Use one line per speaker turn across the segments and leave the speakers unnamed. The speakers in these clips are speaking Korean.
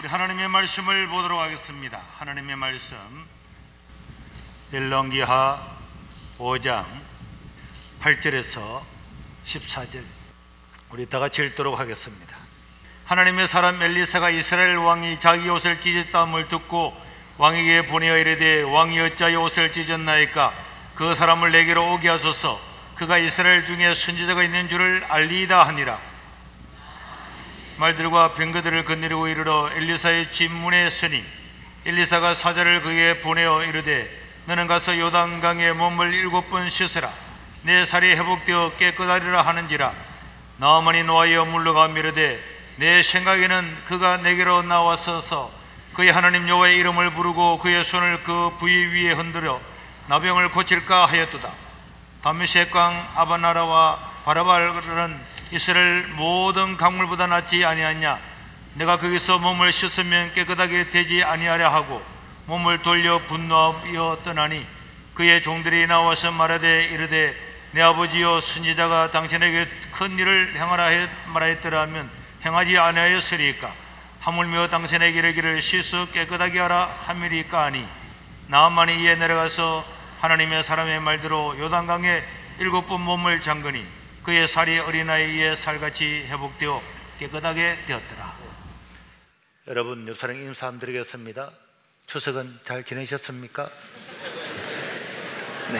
하나님의 말씀을 보도록 하겠습니다. 하나님의 말씀 열왕기하 5장 8절에서 14절 우리 다 같이 읽도록 하겠습니다. 하나님의 사람 엘리사가 이스라엘 왕이 자기 옷을 찢었다함을 듣고 왕에게 보내어 이르되 왕이 어찌하여 옷을 찢었나이까? 그 사람을 내게로 오게 하소서. 그가 이스라엘 중에 선지자가 있는 줄을 알리이다 하니라. 말들과 병거들을 거느리고 이르러 엘리사의 집 문에 서니 엘리사가 사자를 그에게 보내어 이르되 너는 가서 요단강에 몸을 7번 씻으라. 내 살이 회복되어 깨끗하리라 하는지라. 나아만이 노하여 물러가며 이르되 내 생각에는 그가 내게로 나와서서 그의 하나님 여호와의 이름을 부르고 그의 손을 그 부위 위에 흔들어 나병을 고칠까 하였도다. 다메섹 강 아바나라와 바라발은 이스라엘 모든 강물보다 낫지 아니하냐? 내가 거기서 몸을 씻으면 깨끗하게 되지 아니하랴 하고 몸을 돌려 분노하여 떠나니 그의 종들이 나와서 말하되 이르되 내 아버지여 선지자가 당신에게 큰 일을 행하라 말하였더라면 행하지 아니하였으리까? 하물며 당신에게 이르기를 씻어 깨끗하게 하라 함이리까 하니 나아만이 이에 내려가서 하나님의 사람의 말대로 요단강에 7번 몸을 잠그니 그의 살이 어린아이의 살같이 회복되어 깨끗하게 되었더라. 여러분 옆사람 인사드리겠습니다. 추석은 잘 지내셨습니까? 네.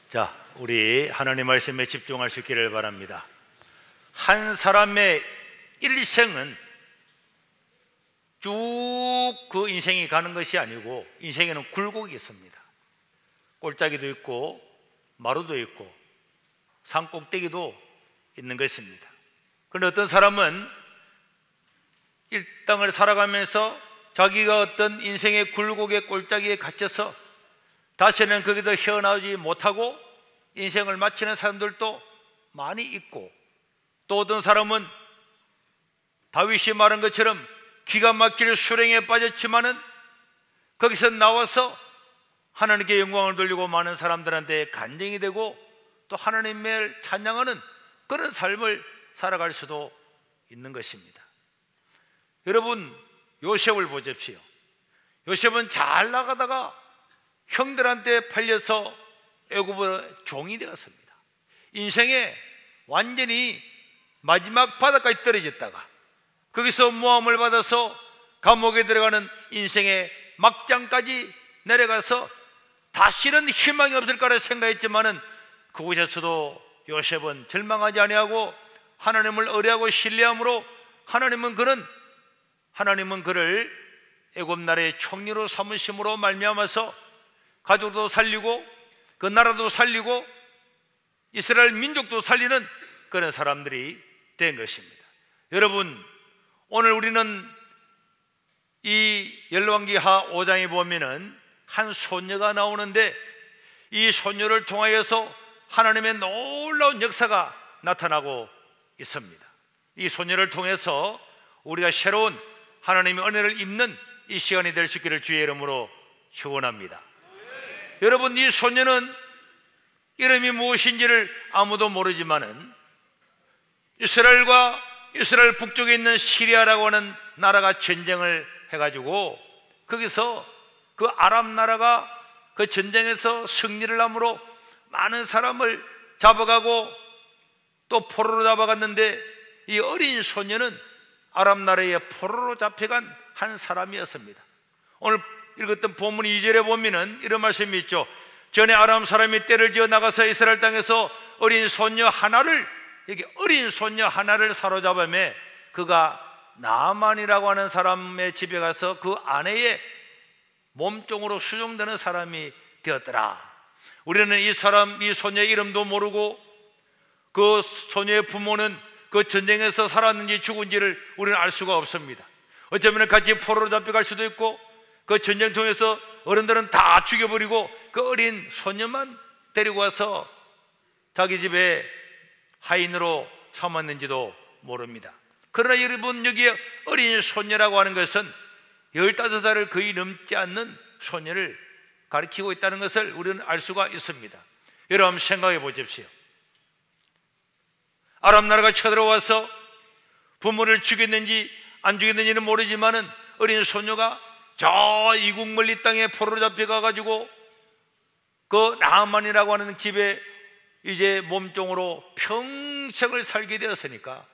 자, 우리 하나님 말씀에 집중할 수 있기를 바랍니다. 한 사람의 일생은 쭉 그 인생이 가는 것이 아니고 인생에는 굴곡이 있습니다. 골짜기도 있고 마루도 있고 산꼭대기도 있는 것입니다. 그런데 어떤 사람은 이 땅을 살아가면서 자기가 어떤 인생의 굴곡의 골짜기에 갇혀서 다시는 거기서 헤어나오지 못하고 인생을 마치는 사람들도 많이 있고, 또 어떤 사람은 다윗이 말한 것처럼 기가 막힐 수렁에 빠졌지만은 거기서 나와서 하나님께 영광을 돌리고 많은 사람들한테 간증이 되고 또 하나님을 찬양하는 그런 삶을 살아갈 수도 있는 것입니다. 여러분 요셉을 보십시오. 요셉은 잘 나가다가 형들한테 팔려서 애굽의 종이 되었습니다. 인생에 완전히 마지막 바닥까지 떨어졌다가 거기서 모함을 받아서 감옥에 들어가는 인생의 막장까지 내려가서 다시는 희망이 없을 거라 생각했지만은 그곳에서도 요셉은 절망하지 아니하고 하나님을 의뢰하고 신뢰함으로 하나님은 그를 애굽 나라의 총리로 삼으심으로 말미암아서 가족도 살리고 그 나라도 살리고 이스라엘 민족도 살리는 그런 사람들이 된 것입니다. 여러분, 오늘 우리는 이 열왕기하 5장에 보면은 한 소녀가 나오는데 이 소녀를 통하여서 하나님의 놀라운 역사가 나타나고 있습니다. 이 소녀를 통해서 우리가 새로운 하나님의 은혜를 입는 이 시간이 될 수 있기를 주의 이름으로 축원합니다. 여러분, 이 소녀는 이름이 무엇인지를 아무도 모르지만은 이스라엘 북쪽에 있는 시리아라고 하는 나라가 전쟁을 해가지고 거기서 그 아람 나라가 그 전쟁에서 승리를 함으로 많은 사람을 잡아가고 또 포로로 잡아갔는데 이 어린 소녀는 아람 나라의 포로로 잡혀간 한 사람이었습니다. 오늘 읽었던 본문 2절에 보면은 이런 말씀이 있죠. 전에 아람 사람이 떼를 지어 나가서 이스라엘 땅에서 어린 소녀 하나를 사로잡으며 그가 나아만이라고 하는 사람의 집에 가서 그 아내의 몸종으로 수종되는 사람이 되었더라. 우리는 이 소녀의 이름도 모르고 그 소녀의 부모는 그 전쟁에서 살았는지 죽은지를 우리는 알 수가 없습니다. 어쩌면 같이 포로로 잡혀갈 수도 있고 그 전쟁통에서 어른들은 다 죽여버리고 그 어린 소녀만 데리고 와서 자기 집에 하인으로 삼았는지도 모릅니다. 그러나 여러분, 여기에 어린 소녀라고 하는 것은 15살을 거의 넘지 않는 소녀를 가리키고 있다는 것을 우리는 알 수가 있습니다. 여러분 생각해 보십시오. 아람 나라가 쳐들어와서 부모를 죽였는지 안 죽였는지는 모르지만은 어린 소녀가 저 이국 멀리 땅에 포로로 잡혀가가지고 그 나아만이라고 하는 집에 이제 몸종으로 평생을 살게 되었으니까,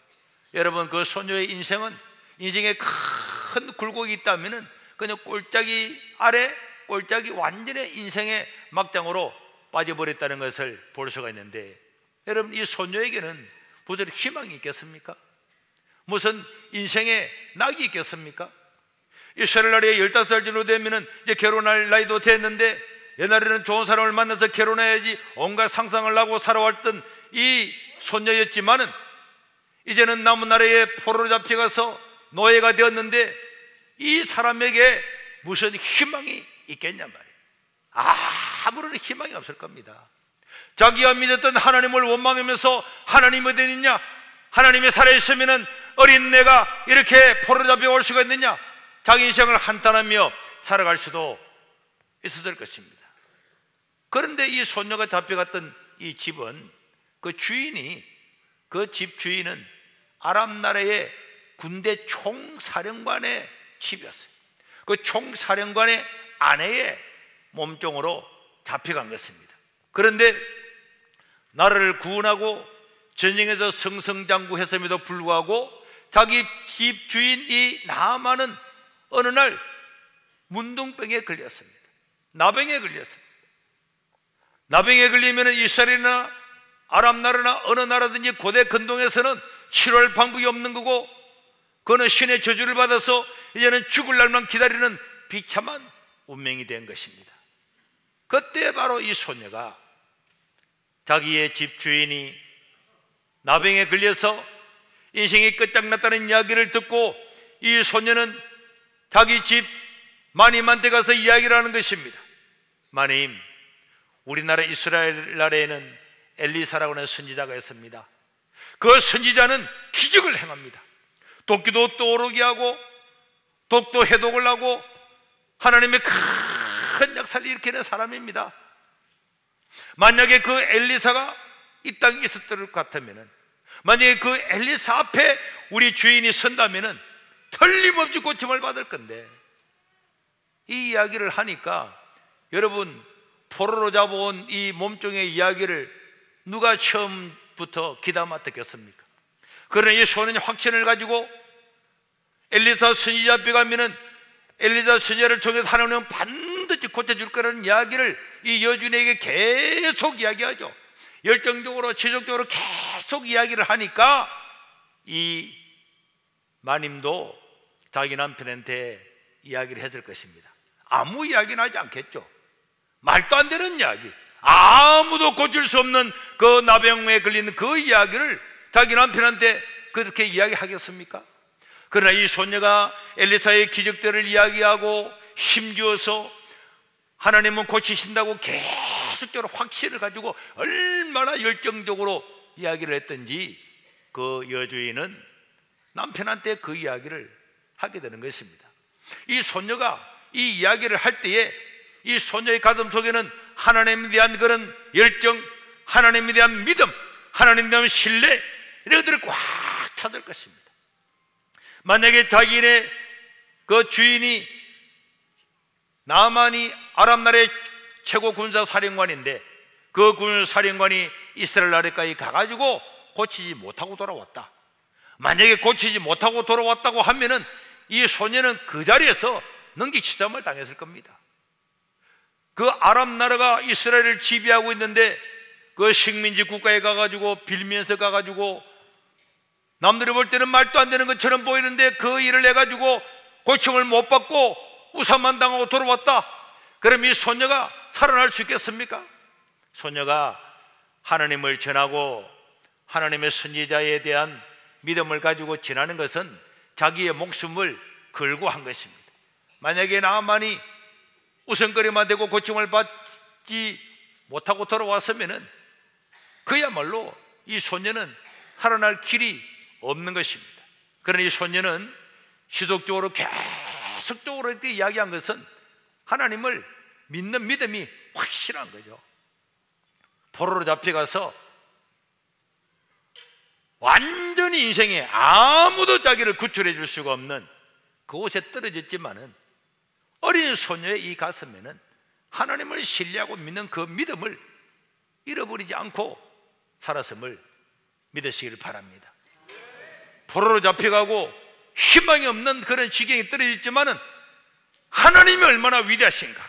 여러분, 그 소녀의 인생에 큰 굴곡이 있다면은 그냥 꼴짜기 아래 꼴짜기 완전히 인생의 막장으로 빠져버렸다는 것을 볼 수가 있는데, 여러분, 이 소녀에게는 부절히 희망이 있겠습니까? 무슨 인생의 낙이 있겠습니까? 이스라엘 나라에 15살 정도 되면은 이제 결혼할 나이도 됐는데, 옛날에는 좋은 사람을 만나서 결혼해야지 온갖 상상을 하고 살아왔던 이 소녀였지만은 이제는 남은 나라에 포로로 잡혀가서 노예가 되었는데, 이 사람에게 무슨 희망이 있겠냔 말이에요. 아무런 희망이 없을 겁니다. 자기가 믿었던 하나님을 원망하면서 하나님이 어디 있느냐, 하나님이 살아있으면 어린 내가 이렇게 포로로 잡혀올 수가 있느냐, 자기 인생을 한탄하며 살아갈 수도 있었을 것입니다. 그런데 이 소녀가 잡혀갔던 이 집은 그 집 주인은 아람 나라의 군대 총사령관의 집이었어요. 그 총사령관의 아내의 몸종으로 잡혀간 것입니다. 그런데 나라를 구원하고 전쟁에서 승승장구했음에도 불구하고 자기 집 주인 이 나아만은 어느 날 문둥병에 걸렸습니다. 나병에 걸렸습니다. 나병에 걸리면 이스라엘이나 아람 나라나 어느 나라든지 고대 근동에서는 치료할 방법이 없는 거고, 그는 신의 저주를 받아서 이제는 죽을 날만 기다리는 비참한 운명이 된 것입니다. 그때 바로 이 소녀가 자기의 집 주인이 나병에 걸려서 인생이 끝장났다는 이야기를 듣고, 이 소녀는 자기 집 마님한테 가서 이야기를 하는 것입니다. 마님, 우리나라 이스라엘 나라에는 엘리사라고 하는 선지자가 있습니다. 그 선지자는 기적을 행합니다. 도끼도 떠오르게 하고 독도 해독을 하고 하나님의 큰 역사를 일으키는 사람입니다. 만약에 그 엘리사가 이 땅에 있었을 것 같으면, 만약에 그 엘리사 앞에 우리 주인이 선다면 틀림없이 고침을 받을 건데, 이 이야기를 하니까 여러분, 포로로 잡아온 이 몸종의 이야기를 누가 처음부터 귀담아 듣겠습니까? 그러나 이 소년이 확신을 가지고 엘리사 선지자 앞에 가면은 엘리사 선지자를 통해서 하나님은 반드시 고쳐줄 거라는 이야기를 이 여주인에게 계속 이야기하죠. 열정적으로 지속적으로 계속 이야기를 하니까 이 마님도 자기 남편한테 이야기를 했을 것입니다. 아무 이야기는 하지 않겠죠. 말도 안 되는 이야기, 아무도 고칠 수 없는 그 나병에 걸리는 그 이야기를 자기 남편한테 그렇게 이야기하겠습니까? 그러나 이 소녀가 엘리사의 기적들을 이야기하고 힘주어서 하나님은 고치신다고 계속적으로 확신을 가지고 얼마나 열정적으로 이야기를 했던지, 그 여주인은 남편한테 그 이야기를 하게 되는 것입니다. 이 소녀가 이 이야기를 할 때에 이 소녀의 가슴 속에는 하나님에 대한 그런 열정, 하나님에 대한 믿음, 하나님에 대한 신뢰, 이런 것들을 꽉 차들 것입니다. 만약에 자기네 그 주인이 나아만이 아람 나라의 최고 군사 사령관인데, 그 군사령관이 이스라엘 나라까지 가가지고 고치지 못하고 돌아왔다. 만약에 고치지 못하고 돌아왔다고 하면은 이 소녀는 그 자리에서 능지치삼을 당했을 겁니다. 그 아람 나라가 이스라엘을 지배하고 있는데, 그 식민지 국가에 가가지고 빌면서 가가지고 남들이 볼 때는 말도 안 되는 것처럼 보이는데 그 일을 해가지고 고침을 못 받고 우사만 당하고 돌아왔다. 그럼 이 소녀가 살아날 수 있겠습니까? 소녀가 하나님을 전하고 하나님의 선지자에 대한 믿음을 가지고 지나는 것은 자기의 목숨을 걸고 한 것입니다. 만약에 나아만이 우선거리만 되고 고침을 받지 못하고 돌아왔으면 그야말로 이 소녀는 살아날 길이 없는 것입니다. 그러나 이 소녀는 지속적으로 계속적으로 이렇게 이야기한 것은 하나님을 믿는 믿음이 확실한 거죠. 포로로 잡혀가서 완전히 인생에 아무도 자기를 구출해 줄 수가 없는 그곳에 떨어졌지만은 어린 소녀의 이 가슴에는 하나님을 신뢰하고 믿는 그 믿음을 잃어버리지 않고 살았음을 믿으시기를 바랍니다. 포로로 잡혀가고 희망이 없는 그런 지경에 떨어졌지만은 하나님이 얼마나 위대하신가,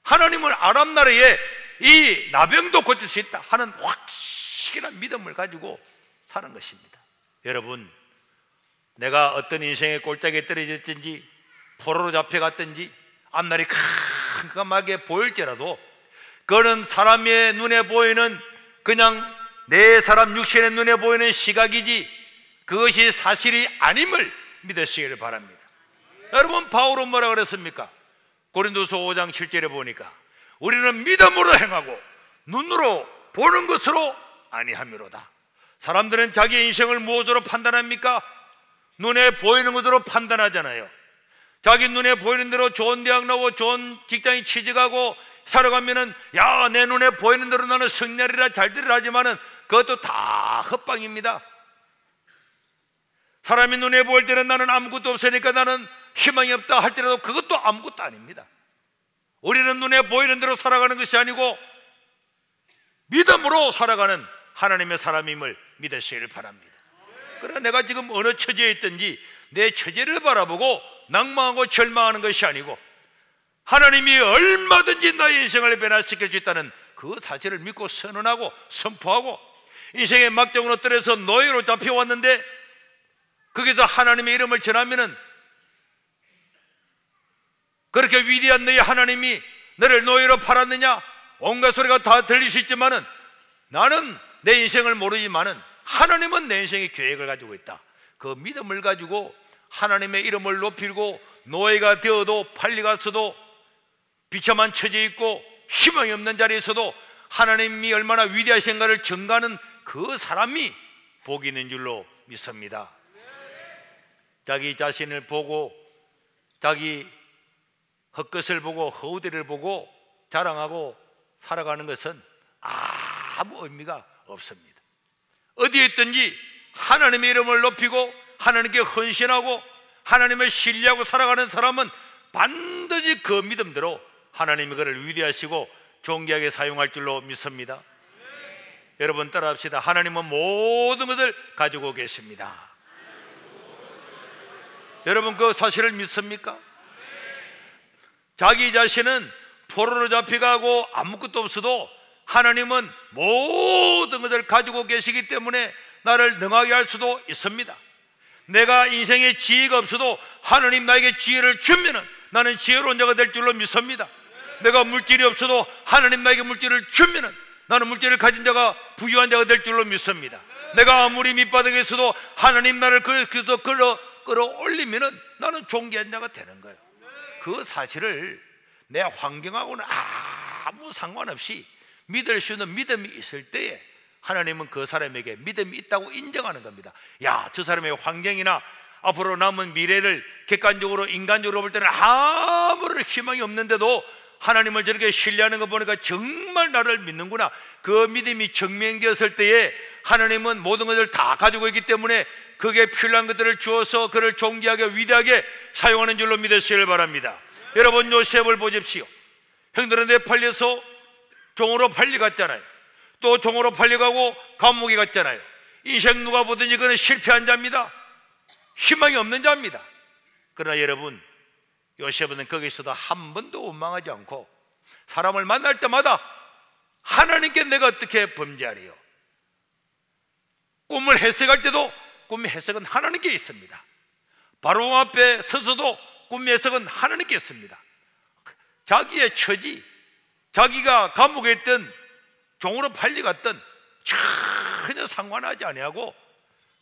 하나님은 아람 나라에 이 나병도 고칠 수 있다 하는 확실한 믿음을 가지고 사는 것입니다. 여러분, 내가 어떤 인생의 꼴짝에 떨어졌든지 포로로 잡혀갔든지 앞날이 깜깜하게 보일지라도 그거는 사람의 눈에 보이는 그냥 내 사람 육신의 눈에 보이는 시각이지 그것이 사실이 아님을 믿으시기를 바랍니다. 여러분, 바울은 뭐라 그랬습니까? 고린도서 5장 7절에 보니까 우리는 믿음으로 행하고 눈으로 보는 것으로 아니함이로다. 사람들은 자기 인생을 무엇으로 판단합니까? 눈에 보이는 것으로 판단하잖아요. 자기 눈에 보이는 대로 좋은 대학 나오고 좋은 직장에 취직하고 살아가면은 야, 내 눈에 보이는 대로 나는 승리하리라 잘되리라 하지만은 그것도 다 헛방입니다. 사람이 눈에 보일 때는 나는 아무것도 없으니까 나는 희망이 없다 할지라도 그것도 아무것도 아닙니다. 우리는 눈에 보이는 대로 살아가는 것이 아니고 믿음으로 살아가는 하나님의 사람임을 믿으시기를 바랍니다. 그러나 내가 지금 어느 처지에 있든지 내 처지를 바라보고 낭망하고 절망하는 것이 아니고 하나님이 얼마든지 나의 인생을 변화시킬 수 있다는 그 사실을 믿고 선언하고 선포하고 인생의 막정으로 떨어져서 노예로 잡혀왔는데 거기서 하나님의 이름을 전하면은 그렇게 위대한 너희 하나님이 너를 노예로 팔았느냐 온갖 소리가 다 들릴 수 있지만은 나는 내 인생을 모르지만은 하나님은 내 인생의 계획을 가지고 있다. 그 믿음을 가지고 하나님의 이름을 높이고 노예가 되어도 팔려갔어도 비참한 처지에 있고 희망이 없는 자리에 있어도 하나님이 얼마나 위대하신가를 증거하는 그 사람이 복이 있는 줄로 믿습니다. 자기 자신을 보고 자기 헛것을 보고 허우대를 보고 자랑하고 살아가는 것은 아무 의미가 없습니다. 어디에 있든지 하나님의 이름을 높이고 하나님께 헌신하고 하나님을 신뢰하고 살아가는 사람은 반드시 그 믿음대로 하나님이 그를 위대하시고 존귀하게 사용할 줄로 믿습니다. 여러분 따라합시다. 하나님은 모든 것을 가지고 계십니다. 여러분 그 사실을 믿습니까? 자기 자신은 포로로 잡혀가고 아무것도 없어도 하나님은 모든 것을 가지고 계시기 때문에 나를 능하게 할 수도 있습니다. 내가 인생에 지혜가 없어도 하나님 나에게 지혜를 주면은 나는 지혜로운 자가 될 줄로 믿습니다. 내가 물질이 없어도 하나님 나에게 물질을 주면은 나는 물질을 가진 자가 부유한 자가 될 줄로 믿습니다. 내가 아무리 밑바닥에 있어도 하나님 나를 그래서 끌어올리면은 나는 존귀한 자가 되는 거예요. 그 사실을 내 환경하고는 아무 상관없이 믿을 수 있는 믿음이 있을 때에 하나님은 그 사람에게 믿음이 있다고 인정하는 겁니다. 야, 저 사람의 환경이나 앞으로 남은 미래를 객관적으로 인간적으로 볼 때는 아무런 희망이 없는데도 하나님을 저렇게 신뢰하는 거 보니까 정말 나를 믿는구나. 그 믿음이 증명되었을 때에 하나님은 모든 것을 다 가지고 있기 때문에 그게 필요한 것들을 주어서 그를 존귀하게 위대하게 사용하는 줄로 믿으시길 바랍니다. 여러분 요셉을 보십시오. 형들한테 팔려서 종으로 팔려갔잖아요. 또 종으로 팔려가고 감옥에 갔잖아요. 인생 누가 보든지 그는 실패한 자입니다. 희망이 없는 자입니다. 그러나 여러분 요셉은 거기서도 한 번도 원망하지 않고 사람을 만날 때마다 하나님께 내가 어떻게 범죄하리요? 꿈을 해석할 때도 꿈의 해석은 하나님께 있습니다. 바로 앞에 서서도 꿈의 해석은 하나님께 있습니다. 자기의 처지, 자기가 감옥에 있던 종으로 팔려갔던 전혀 상관하지 아니하고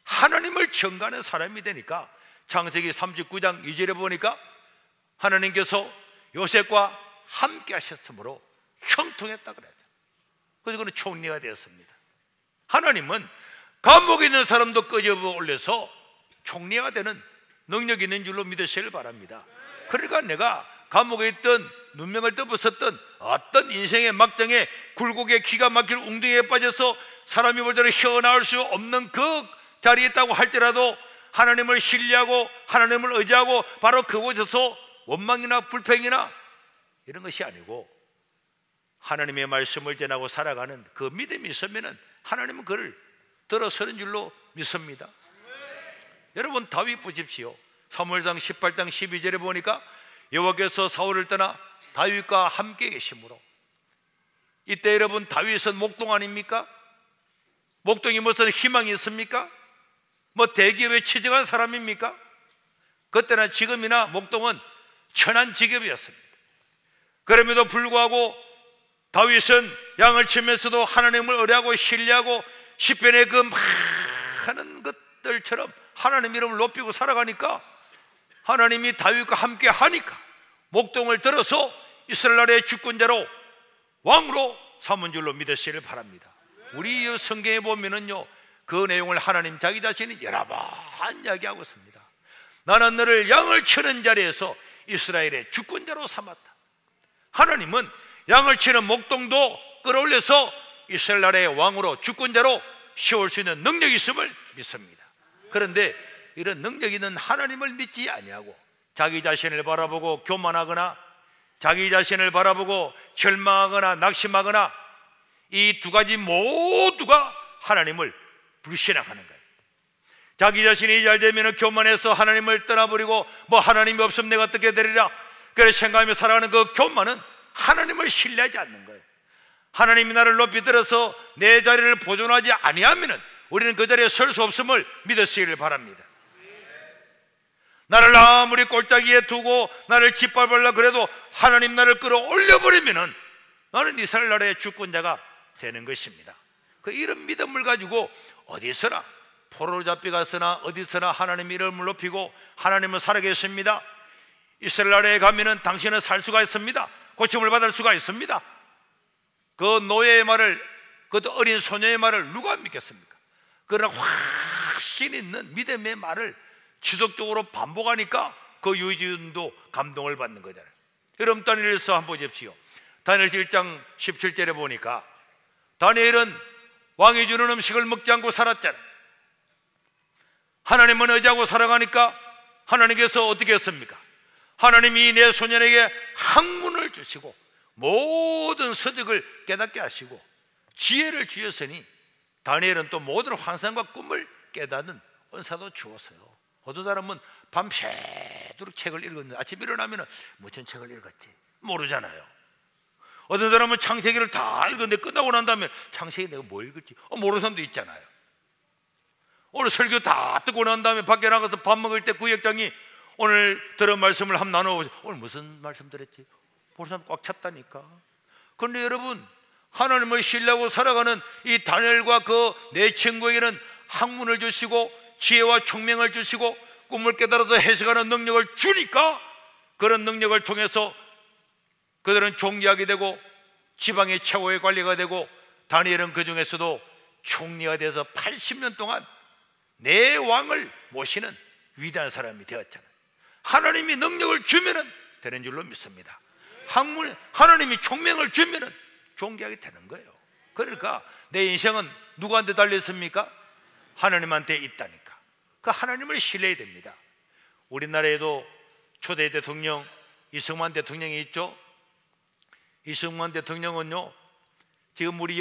하나님을 청가하는 사람이 되니까 창세기 39장 2절에 보니까 하나님께서 요셉과 함께 하셨으므로 형통했다 그래요. 그래서 그는 총리가 되었습니다. 하나님은 감옥에 있는 사람도 끄집어 올려서 총리가 되는 능력이 있는 줄로 믿으시길 바랍니다. 그러니까 내가 감옥에 있던 눈명을 떠부었던 어떤 인생의 막장에 굴곡에 기가 막힐 웅덩이에 빠져서 사람이 볼 때는 헤어나올 수 없는 그 자리에 있다고 할지라도 하나님을 신뢰하고 하나님을 의지하고 바로 그곳에서 원망이나 불평이나 이런 것이 아니고 하나님의 말씀을 전하고 살아가는 그 믿음이 있으면 하나님은 그를 들어서는 줄로 믿습니다. 여러분, 다윗 보십시오. 사무엘상 18장 12절에 보니까 여호와께서 사울을 떠나 다윗과 함께 계심으로, 이때 여러분, 다윗은 목동 아닙니까? 목동이 무슨 희망이 있습니까? 뭐 대기업에 취직한 사람입니까? 그때나 지금이나 목동은 천한 직업이었습니다. 그럼에도 불구하고 다윗은 양을 치면서도 하나님을 의뢰하고 신뢰하고 시편의 그 많은 것들처럼 하나님 이름을 높이고 살아가니까 하나님이 다윗과 함께 하니까 목동을 들어서 이스라엘의 주권자로 왕으로 삼은 줄로 믿으시기를 바랍니다. 우리 이 성경에 보면은요, 그 내용을 하나님 자기 자신이 여러 번 이야기하고 있습니다. 나는 너를 양을 치는 자리에서 이스라엘의 주권자로 삼았다. 하나님은 양을 치는 목동도 끌어올려서 이스라엘의 왕으로 주권자로 세울 수 있는 능력이 있음을 믿습니다. 그런데 이런 능력 있는 하나님을 믿지 아니하고 자기 자신을 바라보고 교만하거나 자기 자신을 바라보고 절망하거나 낙심하거나 이 두 가지 모두가 하나님을 불신앙하는 거예요. 자기 자신이 잘 되면 교만해서 하나님을 떠나버리고 뭐 하나님이 없으면 내가 어떻게 되리라 그래 생각하며 살아가는 그 교만은 하나님을 신뢰하지 않는 거예요. 하나님이 나를 높이 들어서 내 자리를 보존하지 아니하면 우리는 그 자리에 설 수 없음을 믿으시기를 바랍니다. 나를 아무리 꼴짝이에 두고 나를 짓밟으려 그래도 하나님 나를 끌어올려버리면 나는 이스라엘 나라의 주권자가 되는 것입니다. 그 이런 믿음을 가지고 어디서나 포로로 잡혀가서나 어디서나 하나님 이름을 높이고 하나님은 살아계십니다. 이스라엘 나라에 가면은 당신은 살 수가 있습니다. 고침을 받을 수가 있습니다. 그 노예의 말을, 그 어린 소녀의 말을 누가 믿겠습니까? 그러나 확신 있는 믿음의 말을 지속적으로 반복하니까 그 유지윤도 감동을 받는 거잖아요. 여러분, 다니엘서 한번 보십시오. 다니엘서 1장 17절에 보니까 다니엘은 왕이 주는 음식을 먹지 않고 살았잖아요. 하나님은 의지하고 살아가니까 하나님께서 어떻게 했습니까? 하나님이 내 소년에게 학문을 주시고 모든 서적을 깨닫게 하시고 지혜를 주셨으니 다니엘은 또 모든 환상과 꿈을 깨닫는 은사도 주었어요. 어떤 사람은 밤새도록 책을 읽었는데 아침 일어나면 무슨 책을 읽었지 모르잖아요. 어떤 사람은 창세기를 다 읽었는데 끝나고 난 다음에 창세기 내가 뭐 읽을지 모르는 사람도 있잖아요. 오늘 설교 다 듣고 난 다음에 밖에 나가서 밥 먹을 때 구역장이 오늘 들은 말씀을 한번 나눠보세요. 오늘 무슨 말씀 들었지? 모르는 사람 꽉 찼다니까. 그런데 여러분, 하나님을 신뢰하고 살아가는 이 다니엘과 그 내 친구에게는 학문을 주시고 지혜와 총명을 주시고 꿈을 깨달아서 해석하는 능력을 주니까 그런 능력을 통해서 그들은 총리하게 되고 지방의 최고의 관리가 되고 다니엘은 그 중에서도 총리가 돼서 80년 동안 내 왕을 모시는 위대한 사람이 되었잖아요. 하나님이 능력을 주면은 되는 줄로 믿습니다. 하나님이 총명을 주면은 존귀하게 되는 거예요. 그러니까 내 인생은 누구한테 달렸습니까? 하나님한테 있다니까. 그 하나님을 신뢰해야 됩니다. 우리나라에도 초대 대통령 이승만 대통령이 있죠. 이승만 대통령은요, 지금 우리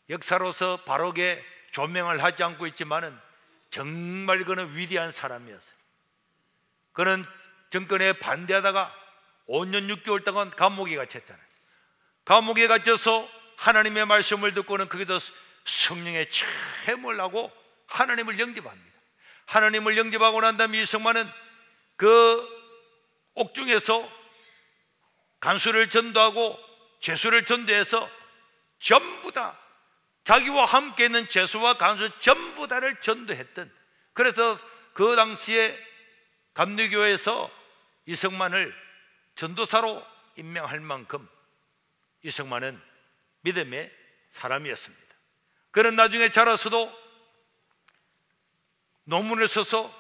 역사로서 바르게 조명을 하지 않고 있지만은 정말 그는 위대한 사람이었어요. 그는 정권에 반대하다가 5년 6개월 동안 감옥에 갇혔잖아요. 감옥에 갇혀서 하나님의 말씀을 듣고는 거기서 성령의 체험을 하고 하나님을 영접합니다. 하나님을 영접하고 난 다음에 이승만은 그 옥중에서 간수를 전도하고 죄수를 전도해서 전부 다 자기와 함께 있는 죄수와 간수 전부 다를 전도했던, 그래서 그 당시에 감리교에서 이승만을 전도사로 임명할 만큼 이승만은 믿음의 사람이었습니다. 그는 나중에 자라서도 논문을 써서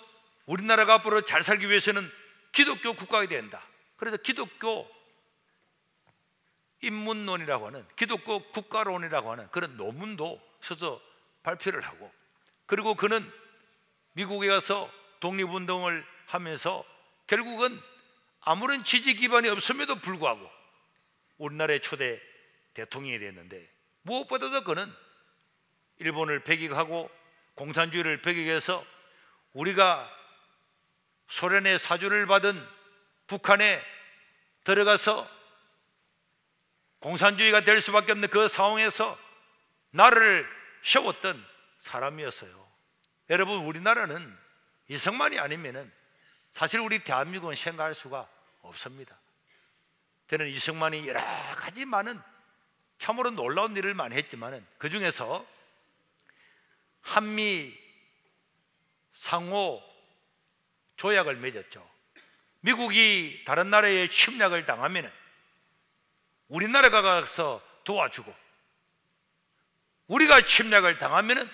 우리나라가 앞으로 잘 살기 위해서는 기독교 국가가 된다. 그래서 기독교 인문론이라고 하는, 기독교 국가론이라고 하는 그런 논문도 서서 발표를 하고, 그리고 그는 미국에 가서 독립운동을 하면서 결국은 아무런 지지 기반이 없음에도 불구하고 우리나라의 초대 대통령이 됐는데, 무엇보다도 그는 일본을 배격하고 공산주의를 배격해서 우리가 소련의 사주를 받은 북한에 들어가서 공산주의가 될 수밖에 없는 그 상황에서 나라를 세웠던 사람이었어요. 여러분, 우리나라는 이승만이 아니면은 사실 우리 대한민국은 생각할 수가 없습니다. 저는 이승만이 여러 가지 많은 참으로 놀라운 일을 많이 했지만은 그 중에서 한미 상호 조약을 맺었죠. 미국이 다른 나라에 침략을 당하면은 우리나라가 가서 도와주고, 우리가 침략을 당하면은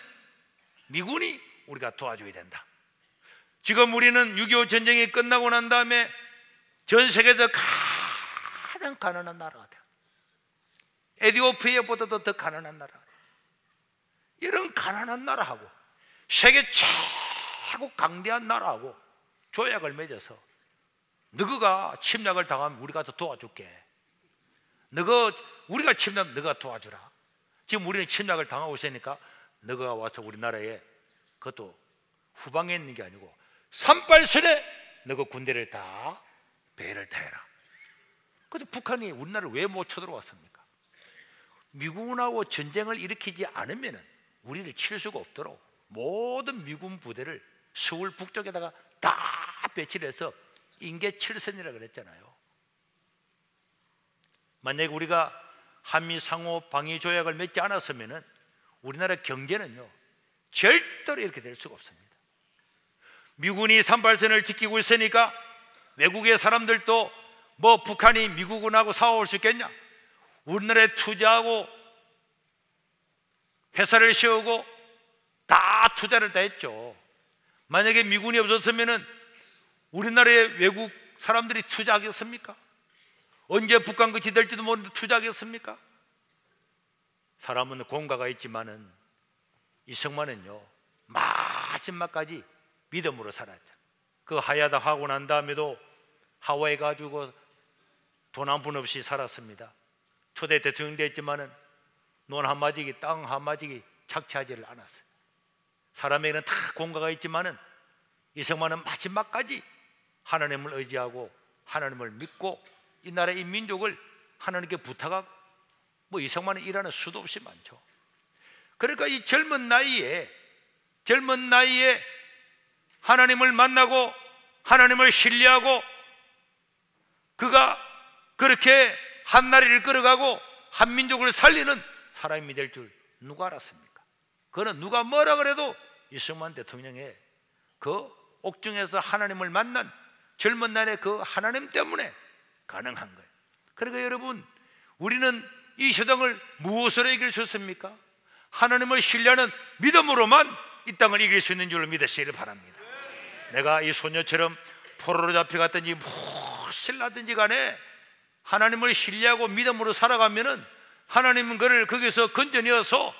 미군이 우리가 도와줘야 된다. 지금 우리는 6.25 전쟁이 끝나고 난 다음에 전 세계에서 가장 가난한 나라가 돼요. 에티오피아보다도 더 가난한 나라가 돼요. 이런 가난한 나라하고 세계 최고 강대한 나라하고 조약을 맺어서 너가 침략을 당하면 우리가 더 도와줄게. 우리가 침략 너가 도와주라. 지금 우리는 침략을 당하고 있으니까 너가 와서 우리나라에, 그것도 후방에 있는 게 아니고 산발선에 너가 군대를 다 배를 타해라. 그래서 북한이 우리나라를 왜 못 쳐들어왔습니까? 미군하고 전쟁을 일으키지 않으면 우리를 칠 수가 없도록 모든 미군 부대를 서울 북쪽에다가 다 배치를 해서 인계칠선이라고 그랬잖아요. 만약에 우리가 한미 상호 방위 조약을 맺지 않았으면 우리나라 경제는요 절대로 이렇게 될 수가 없습니다. 미군이 산발선을 지키고 있으니까 외국의 사람들도 뭐 북한이 미국하고 싸워올 수 있겠냐? 우리나라에 투자하고 회사를 세우고 다 투자를 다 했죠. 만약에 미군이 없었으면 우리나라에 외국 사람들이 투자하겠습니까? 언제 북한 끝이 될지도 모르는데 투자하겠습니까? 사람은 공가가 있지만은 이승만은요 마지막까지 믿음으로 살았죠. 그 하야다 하고 난 다음에도 하와이 가지고 돈 한 푼 없이 살았습니다. 초대 대통령 됐지만은 논 한마디기 땅 한마디기 착취하지를 않았어요. 사람에게는 다 공가가 있지만은 이승만은 마지막까지 하나님을 의지하고 하나님을 믿고 이 나라의 이 민족을 하나님께 부탁하고, 뭐 이승만은 일하는 수도 없이 많죠. 그러니까 이 젊은 나이에 하나님을 만나고 하나님을 신뢰하고 그가 그렇게 한 나라를 끌어가고 한 민족을 살리는 사람이 될 줄 누가 알았습니까? 그는 누가 뭐라 그래도 이승만 대통령의 그 옥중에서 하나님을 만난 젊은 날의 그 하나님 때문에 가능한 거예요. 그러니까 여러분, 우리는 이 세상을 무엇으로 이길 수 있습니까? 하나님을 신뢰하는 믿음으로만 이 땅을 이길 수 있는 줄을 믿으시기를 바랍니다. 내가 이 소녀처럼 포로로 잡혀갔든지 무엇을 하든지 간에 하나님을 신뢰하고 믿음으로 살아가면은 하나님은 그를 거기서 건져내어서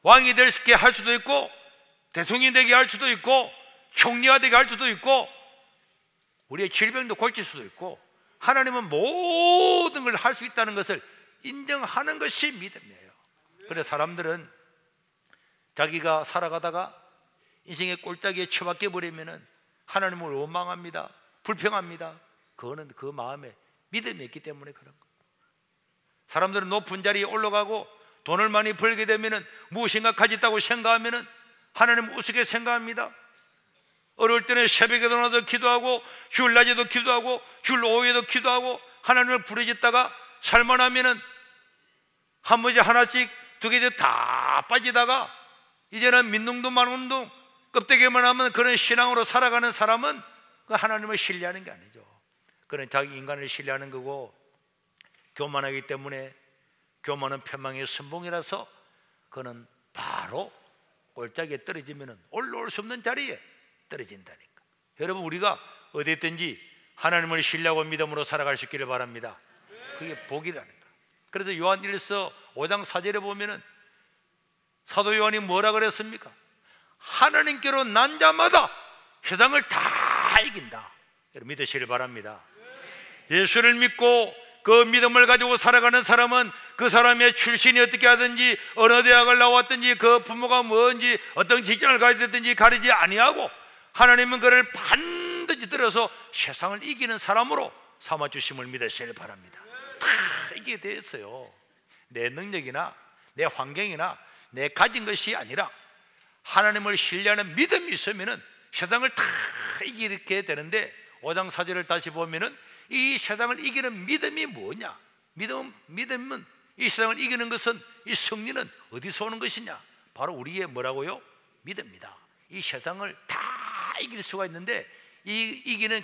왕이 되게 할 수도 있고 대통령이 되게 할 수도 있고 총리가 되게 할 수도 있고 우리의 질병도 고칠 수도 있고, 하나님은 모든 걸 할 수 있다는 것을 인정하는 것이 믿음이에요. 그래서 사람들은 자기가 살아가다가 인생의 꼴짜기에 처박혀 버리면은 하나님을 원망합니다, 불평합니다. 그거는 그 마음에 믿음이 있기 때문에 그런 거예요. 사람들은 높은 자리에 올라가고 돈을 많이 벌게 되면은 무엇인가 가졌다고 생각하면은 하나님 우습게 생각합니다. 어려울 때는 새벽에 일어나서 기도하고 주일 낮에도 기도하고 주일 오후에도 기도하고 하나님을 부르짖다가 살만하면은 한 번에 하나씩 두 개씩 다 빠지다가 이제는 민둥도 만운동 껍데기만 하면 그런 신앙으로 살아가는 사람은 그 하나님을 신뢰하는 게 아니죠. 그는 자기 인간을 신뢰하는 거고 교만하기 때문에 교만은 패망의 선봉이라서 그는 바로 꼴짝에 떨어지면 올라올 수 없는 자리에 떨어진다니까. 여러분, 우리가 어디 있든지 하나님을 신뢰하고 믿음으로 살아갈 수 있기를 바랍니다. 그게 복이라는 거예요. 그래서 요한 1서 5장 4절에 보면은 사도 요한이 뭐라 그랬습니까? 하나님께로 난 자마다 세상을 다 이긴다. 여러분 믿으시길 바랍니다. 예수를 믿고 그 믿음을 가지고 살아가는 사람은 그 사람의 출신이 어떻게 하든지 어느 대학을 나왔든지 그 부모가 뭔지 어떤 직장을 가졌든지 가리지 아니하고 하나님은 그를 반드시 들어서 세상을 이기는 사람으로 삼아주심을 믿으시길 바랍니다. 다 이기게 되어 있어요. 내 능력이나 내 환경이나 내 가진 것이 아니라 하나님을 신뢰하는 믿음이 있으면 세상을 다 이기게 되는데 5장 4절을 다시 보면은 이 세상을 이기는 믿음이 뭐냐? 믿음은 이 세상을 이기는 것은 이 승리는 어디서 오는 것이냐? 바로 우리의 뭐라고요? 믿음입니다. 이 세상을 다 이길 수가 있는데 이 이기는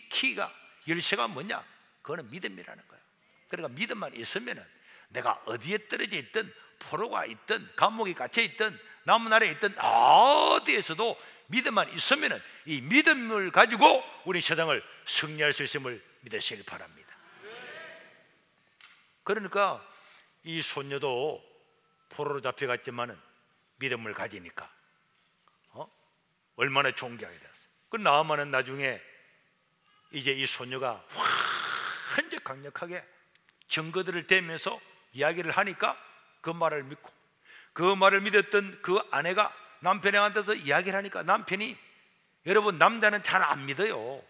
키가 열쇠가 뭐냐? 그거는 믿음이라는 거예요. 그러니까 믿음만 있으면은 내가 어디에 떨어져 있든 포로가 있든 감옥에 갇혀 있든 남은 나라에 있든 어디에서도 믿음만 있으면은 이 믿음을 가지고 우리 세상을 승리할 수 있음을 믿으시길 바랍니다. 그러니까 이 소녀도 포로로 잡혀갔지만은 믿음을 가지니까 얼마나 존경하게 되었어요. 그 나아만은 나중에 이제 이 소녀가 완전 강력하게 증거들을 대면서 이야기를 하니까 그 말을 믿고 그 말을 믿었던 그 아내가 남편한테서 이야기를 하니까 남편이, 여러분 남자는 잘 안 믿어요.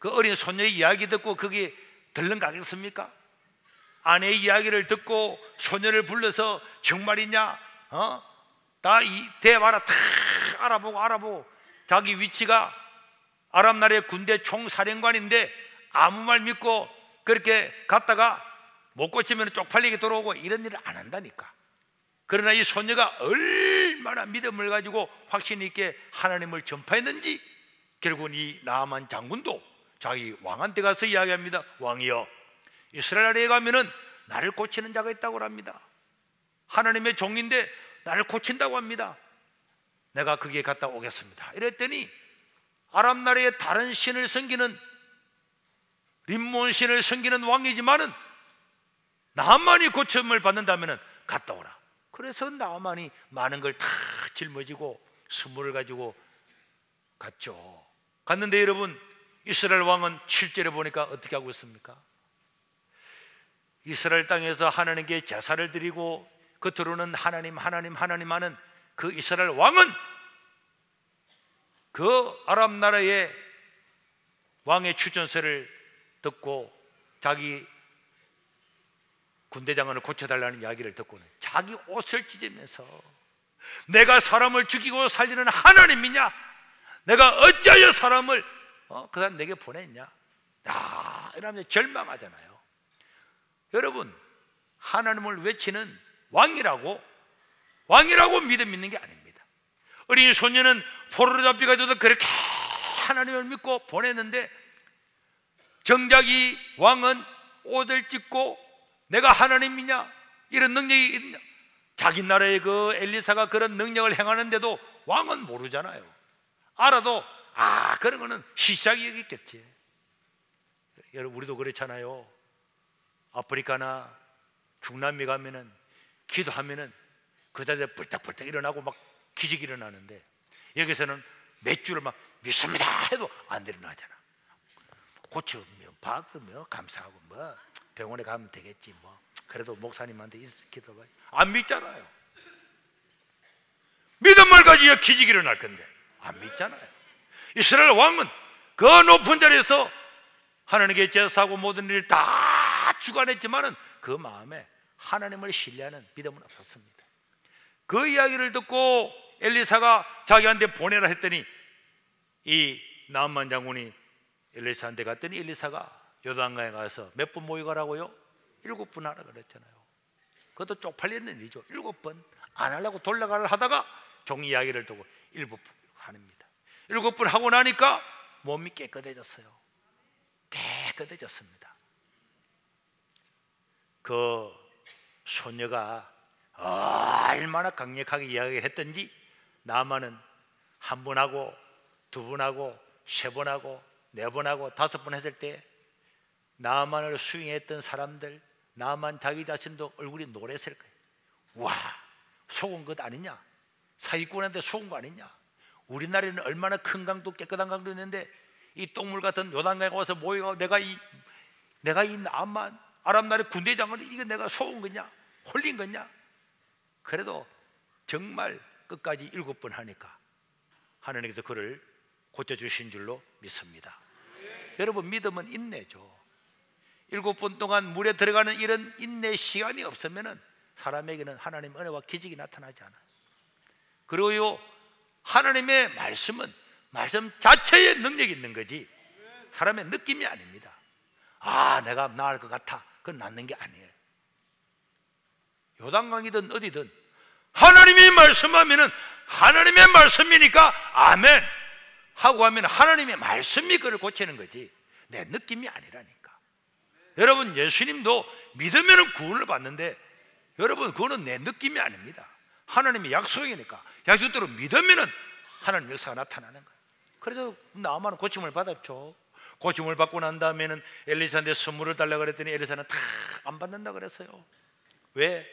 그 어린 소녀의 이야기 듣고 그게 들렁가겠습니까? 아내의 이야기를 듣고 소녀를 불러서 정말이냐? 다 이 대봐라 다 알아보고 자기 위치가 아랍 나라의 군대 총사령관인데 아무 말 믿고 그렇게 갔다가 못 고치면 쪽팔리게 돌아오고 이런 일을 안 한다니까. 그러나 이 소녀가 얼마나 믿음을 가지고 확신 있게 하나님을 전파했는지 결국은 이 나아만 장군도 자기 왕한테 가서 이야기합니다. 왕이여, 이스라엘에 가면은 나를 고치는 자가 있다고 합니다. 하나님의 종인데 나를 고친다고 합니다. 내가 거기에 갔다 오겠습니다. 이랬더니 아랍 나라의 다른 신을 섬기는 림몬 신을 섬기는 왕이지만은 나만이 고침을 받는다면은 갔다 오라. 그래서 나만이 많은 걸 다 짊어지고 선물을 가지고 갔죠. 갔는데 여러분 이스라엘 왕은 7절에 보니까 어떻게 하고 있습니까? 이스라엘 땅에서 하나님께 제사를 드리고 겉으로는 하나님 하는 그 이스라엘 왕은 그 아랍 나라의 왕의 추천서를 듣고 자기 군대장관을 고쳐달라는 이야기를 듣고는 자기 옷을 찢으면서 내가 사람을 죽이고 살리는 하나님이냐? 내가 어찌하여 사람을 그 사람 내게 보냈냐? 이러면 절망하잖아요. 여러분 하나님을 외치는 왕이라고 믿음 있는 게 아닙니다. 어린 소녀는 포로로 잡혀가지고도 그렇게 하나님을 믿고 보냈는데 정작 이 왕은 옷을 찢고 내가 하나님이냐? 이런 능력이 있냐? 자기 나라의 그 엘리사가 그런 능력을 행하는데도 왕은 모르잖아요. 알아도 그런 거는 시시하게 여기겠지. 여러분 우리도 그렇잖아요. 아프리카나 중남미 가면은 기도하면은 그 자리에 벌떡벌떡 일어나고 막 기적이 일어나는데 여기서는 몇 주를 막 믿습니다 해도 안 일어나잖아. 고치면 받으면 감사하고 뭐 병원에 가면 되겠지 뭐 그래도 목사님한테 기도가 안 믿잖아요. 믿음을 가지야 기적이 일어날 건데 안 믿잖아요. 이스라엘 왕은 그 높은 자리에서 하나님께 제사하고 모든 일을 다 주관했지만은 그 마음에 하나님을 신뢰하는 믿음은 없었습니다. 그 이야기를 듣고 엘리사가 자기한테 보내라 했더니 이 나암만 장군이 엘리사한테 갔더니 엘리사가 요단강에 가서 몇 번 모여가라고요? 7번 하라 그랬잖아요. 그것도 쪽팔리는 일이죠. 7번 안 하려고 돌려가려 하다가 종 이야기를 두고 7번 합니다. 7번 하고 나니까 몸이 깨끗해졌어요. 깨끗해졌습니다. 그 소녀가 얼마나 강력하게 이야기를 했던지 나만은 한 번 하고 두 번 하고 세 번 하고 네 번 하고 5번 했을 때 나만을 수행했던 사람들, 나만 자기 자신도 얼굴이 노랬을 거예요. 와,
속은 것 아니냐? 사기꾼한테 속은 거 아니냐? 우리나라에는 얼마나 큰 강도, 깨끗한 강도 있는데 이 똥물 같은 요단강에 와서 모여가 내가 이 나만 아람 나라의 군대장을 이거 내가 속은 거냐? 홀린 거냐? 그래도 정말 끝까지 7번 하니까 하나님께서 그를 고쳐주신 줄로 믿습니다. 여러분, 믿음은 인내죠. 7번 동안 물에 들어가는 이런 인내 시간이 없으면 사람에게는 하나님의 은혜와 기적이 나타나지 않아요. 그리고 하나님의 말씀은 말씀 자체의 능력이 있는 거지 사람의 느낌이 아닙니다. 아, 내가 나을 것 같아, 그건 낫는 게 아니에요. 요단강이든 어디든 하나님이 말씀하면 하나님의 말씀이니까 아멘 하고 하면 하나님의 말씀이 그를 고치는 거지 내 느낌이 아니라니까. 여러분, 예수님도 믿으면 구원을 받는데 여러분, 그거는 내 느낌이 아닙니다. 하나님의 약속이니까 약속대로 믿으면 하나님 역사가 나타나는 거예요. 그래서 나아만은 고침을 받았죠. 고침을 받고 난 다음에는 엘리사한테 선물을 달라고 그랬더니 엘리사는 다 안 받는다 그랬어요. 왜?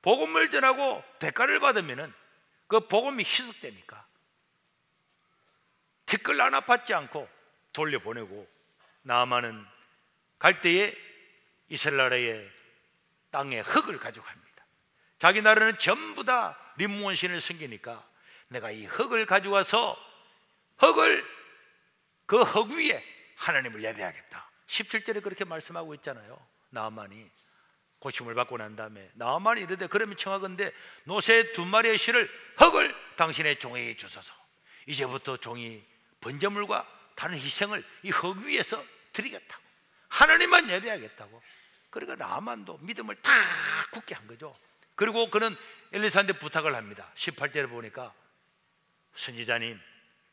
복음을 전하고 대가를 받으면 그 복음이 희석되니까 티끌 하나 받지 않고 돌려보내고, 나아만은 갈 때에 이스라엘 나라의 땅에 흙을 가져갑니다. 자기 나라는 전부 다 림몬 신을 섬기니까 내가 이 흙을 가져와서 그 흙 위에 하나님을 예배하겠다. 17절에 그렇게 말씀하고 있잖아요. 나아만이 고침을 받고 난 다음에 나아만이 이르되 그러면 청하건대 노새 2마리의 실을 흙을 당신의 종에게 주소서. 이제부터 종이 번제물과 다른 희생을 이 흙 위에서 드리겠다고, 하나님만 예배하겠다고. 그러니까 나아만도 믿음을 다 굳게 한 거죠. 그리고 그는 엘리사한테 부탁을 합니다. 18절에 보니까 선지자님,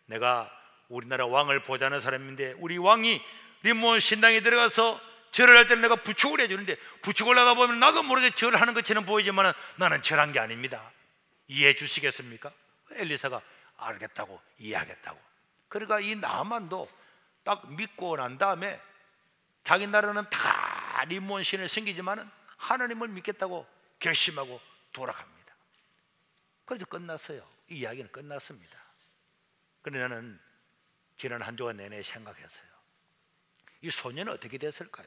내가 우리나라 왕을 보자는 사람인데 우리 왕이 림몬 신당에 들어가서 절을 할 때는 내가 부축을 해주는데 부축을 하다 보면 나도 모르게 절을 하는 것처럼 보이지만 나는 절한 게 아닙니다. 이해해 주시겠습니까? 엘리사가 알겠다고, 이해하겠다고. 그러니까 이 나아만도 딱 믿고 난 다음에 자기 나라는 다 림몬 신을 섬기지만 하나님을 믿겠다고 결심하고 돌아갑니다. 그래서 끝났어요. 이 이야기는 끝났습니다. 그런데 나는 지난 한 주간 내내 생각했어요. 이 소년은 어떻게 됐을까요?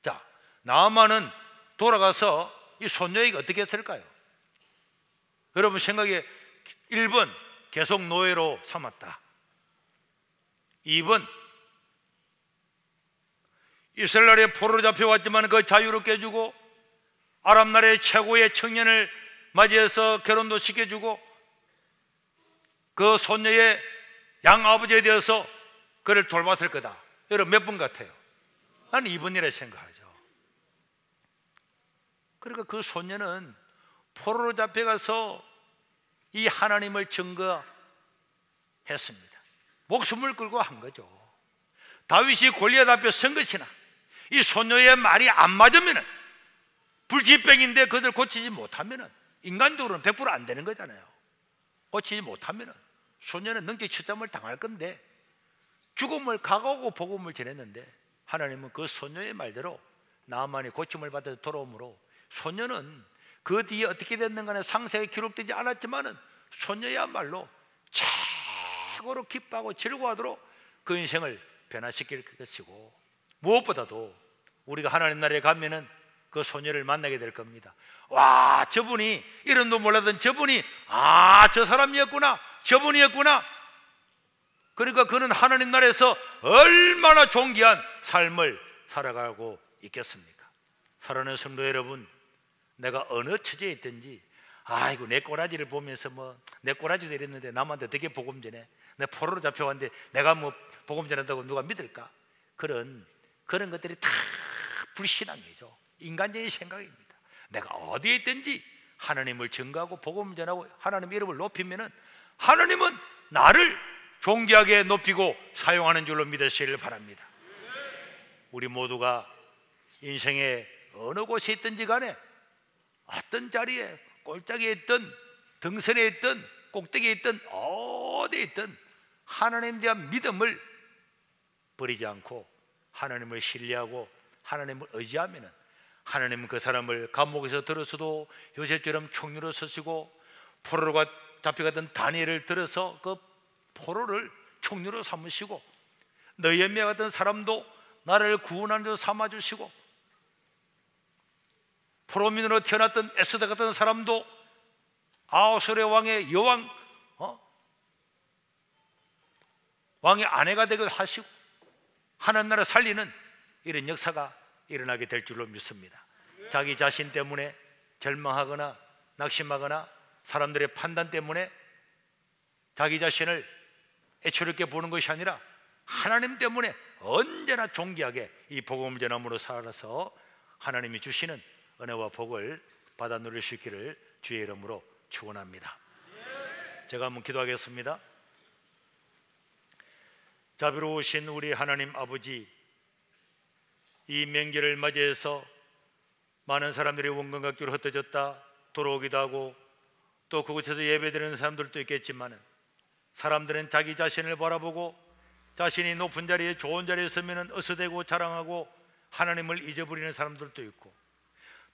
자, 나아만은 돌아가서 이 소녀에게 어떻게 했을까요? 여러분 생각에 1번 계속 노예로 삼았다. 2번 이스라엘 나라에 포로로 잡혀왔지만 그 자유롭게 해주고 아람 나라의 최고의 청년을 맞이해서 결혼도 시켜주고 그 소녀의 양아버지에 대해서 그를 돌봤을 거다. 여러분 몇 번 같아요? 나는 2번이라 생각하죠. 그러니까 그 소녀는 포로로 잡혀가서 이 하나님을 증거했습니다. 목숨을 걸고 한 거죠. 다윗이 골리앗 앞에 선 것이나 이 소녀의 말이 안 맞으면, 불치병인데 그들 고치지 못하면 인간적으로는 100% 안 되는 거잖아요. 고치지 못하면 소녀는 능지 처참을 당할 건데 죽음을 각오하고 복음을 전했는데 하나님은 그 소녀의 말대로 나아만이 고침을 받아서 돌아오므로 소녀는 그 뒤에 어떻게 됐는가는 상세히 기록되지 않았지만 소녀야말로 최고로 기뻐하고 즐거워하도록 그 인생을 변화시킬 것이고, 무엇보다도 우리가 하나님 나라에 가면은 그 소녀를 만나게 될 겁니다. 와, 저분이 이름도 몰라던 저분이 저 사람이었구나, 저분이었구나. 그러니까 그는 하나님 나라에서 얼마나 존귀한 삶을 살아가고 있겠습니까? 사랑하는 성도 여러분, 내가 어느 처지에 있든지 아이고 내 꼬라지를 보면서 내 꼬라지도 이랬는데 남한테 어떻게 복음 전해? 내 포로로 잡혀왔는데 내가 복음 전한다고 누가 믿을까? 그런 것들이 다 불신앙이죠. 인간적인 생각입니다. 내가 어디에 있든지 하나님을 증거하고 복음 전하고 하나님의 이름을 높이면은 하나님은 나를 존귀하게 높이고 사용하는 줄로 믿으시기를 바랍니다. 우리 모두가 인생의 어느 곳에 있든지 간에 어떤 자리에 꼴짝이에 있든 등선에 있든 꼭대기에 있든 어디에 있든 하나님에 대한 믿음을 버리지 않고 하나님을 신뢰하고 하나님을 의지하면 하나님은 그 사람을 감옥에서 들어서도 요셉처럼 총리로 서시고 포로가 잡혀가던 다니엘을 들어서 그 포로를 총리로 삼으시고 느헤미야 같은 사람도 나라를 구원하는 데 삼아주시고 포로민으로 태어났던 에스더 같은 사람도 아하수르 왕의 여왕 왕의 아내가 되기도 하시고 하나님 나라 살리는 이런 역사가 일어나게 될 줄로 믿습니다. 자기 자신 때문에 절망하거나 낙심하거나 사람들의 판단 때문에 자기 자신을 애처롭게 보는 것이 아니라 하나님 때문에 언제나 존귀하게 이 복음을 전함으로 살아서 하나님이 주시는 은혜와 복을 받아 누릴 수 있기를 주의 이름으로 축원합니다. 제가 한번 기도하겠습니다. 자비로우신 우리 하나님 아버지, 이 명절을 맞이해서 많은 사람들이 원근각기로 흩어졌다 돌아오기도 하고 또 그곳에서 예배드리는 사람들도 있겠지만 사람들은 자기 자신을 바라보고 자신이 높은 자리에 좋은 자리에 서면 어서대고 자랑하고 하나님을 잊어버리는 사람들도 있고